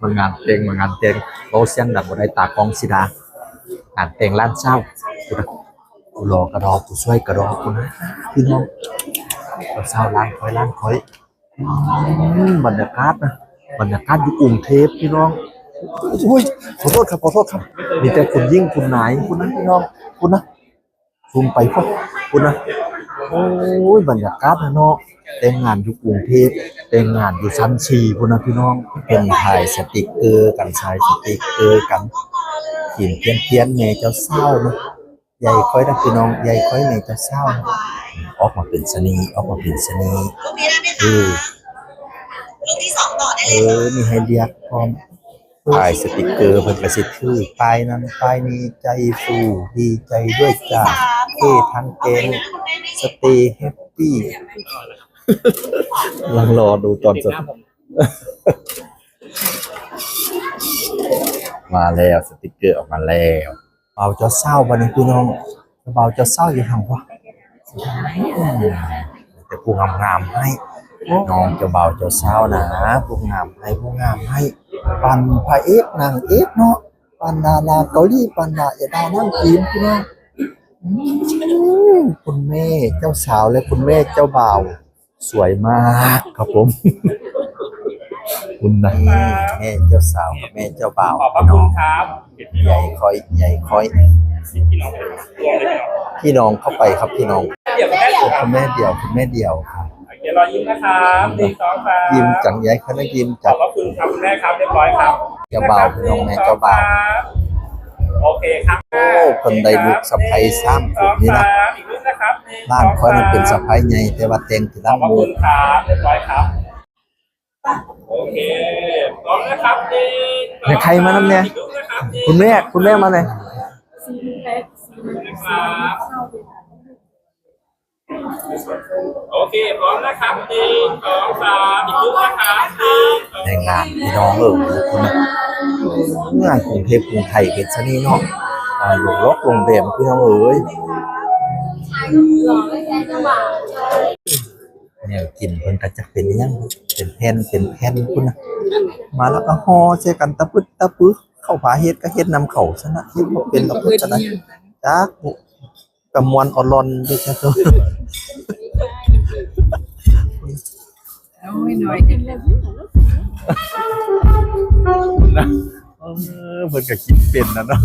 างานเต็งมางานเต็งโตเสียงดังบ่ได้ตากองสิดางานเต็งล้านเช้ากูรอกระดอกกูช่วยกระดอกกูนะพี่น้องเช้าล้านคอยบรรยากาศนะบรรยากาศอยู่กรุงเทพพี่น้องอุ้ยขอโทษครับมีแต่คุณยิ่งคุณนายคุณนะพี่น้องคุณนะซูมไปคุณนะโอ้ยบรรยากาศนะเนาะแต่งงานอยู่กรุงเทพแต่งงานอยู่ชั้น4พุ่นนะพี่น้องเป็นถ่ายสติกเกอร์กันใช้สติกเกอร์กันเขียนเพี้ยนแม่เจ้าเศร้านะใหญ่ค่อยนะพี่น้องใหญ่ค่อยแม่เจ้าเศร้าออกมาเป็นชนีลูกที่สองต่อได้เลย มีให้เรียกพร้อมถ่ายสติกเกอร์เพิ่นก็สิถือป้ายนั้นป้ายนี้ใจฟูดีใจด้วยจ้าเท่ทั้งเกงสเตย์แฮปปี้ลังรอดูตอนจบมาแล้วสติกเกอร์ออกมาแล้วเบาเจ้าเศร้าบัดนี้พี่น้องเบาเจ้าเศร้าอยู่ทางวะแต่ผู้งามให้น้องเจ้าเบาเจ้าเศร้านะผู้งามให้ปันพระเอกนางเอกเนาะปันดาราเกาหลีปันดาเอดานั่งกินพี่น้องคุณแม่เจ้าสาวและคุณแม่เจ้าบ่าวสวยมากครับผมคุณนายแม่เจ้าสาวกับแม่เจ้าบ่าว ขอบพระคุณครับ ใหญ่ค่อยพี่น้องเข้าไปครับพี่น้อง เดี๋ยวแม่คุณแม่เดี่ยวครับ เดี๋ยวรอยิ้มนะครับ1 2 3ยิ้มจังใหญ่ขนาดยิ้ม ข จั อง บพระคุณครับคุณแม่ครับเรียบร้อยครับ เจ้าบ่าวพี่น้องแม่เจ้าบ่าว โอเคครับ โอ้คนใดลูกสะใภ้ซ้ำผมนี่นะ อีกนิดนะครับ บ้านค่อยมันเป็นสะใภ้ใหญ่แต่ว่าแต่งที่ ขอบพระ น้ำมู คุณครับเรียบร้อยครับโอเคพร้อมนะครับเนี่ยใครมานำเนี่ยคุณแม่มาเลยโอเคพร้อมนะครับ1 2 3อีกนิดนะครับในงานพี่น้องคุณงานกรุงเทพกรุงไทยเป็นชนีเนาะหลวงล็อกโรงแรมพี่น้องเนี่ยกินเพิ่นก็จะเป็นยังเป็นแผ่นคุณนะมาแล้วก็ห่อใส่กันตะปึ๊ดเข้าผาเฮ็ดก็เฮ็ดนำเข้าซะนะเฮ็ดบ่เป็นกับเพิ่นซะนะจักกำมวนอลอนด้วยครับเอาไว้หน่อยจังเลยนะเพิ่นก็กินเป็นนะเนาะ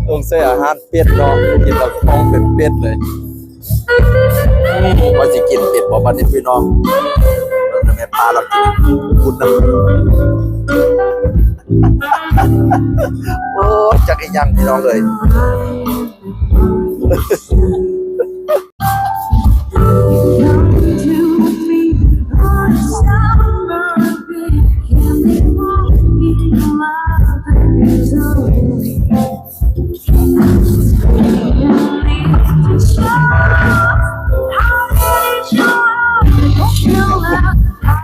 ต้องใส่อาหารเป็ดเนาะกินแล้วท้องเป็นเป็ดเลยว่าสิกินเป็ดบ่บัดนี้พี่น้องแม่ปลาเรากินคุณนะโอ้จักอีหยังพี่น้องเลย